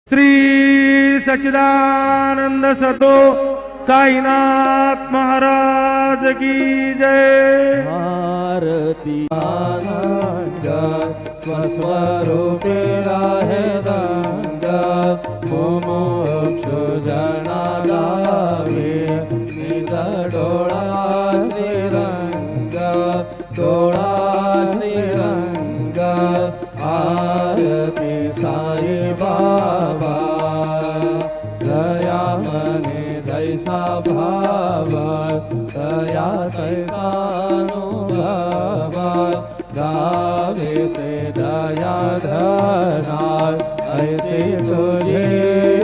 श्री सच्चिदानंद सतो साईनाथ महाराज की जय। आरती स्वस्वरूपे राहे दंगा मुमुक्षु जना गावे निज डोळा श्रीरंगा डोळा श्रीरंगा। आरती साई बाबा दया मने जैसा भाव दया तैसा अनुभव गावे से दया धरा ऐसे तुझे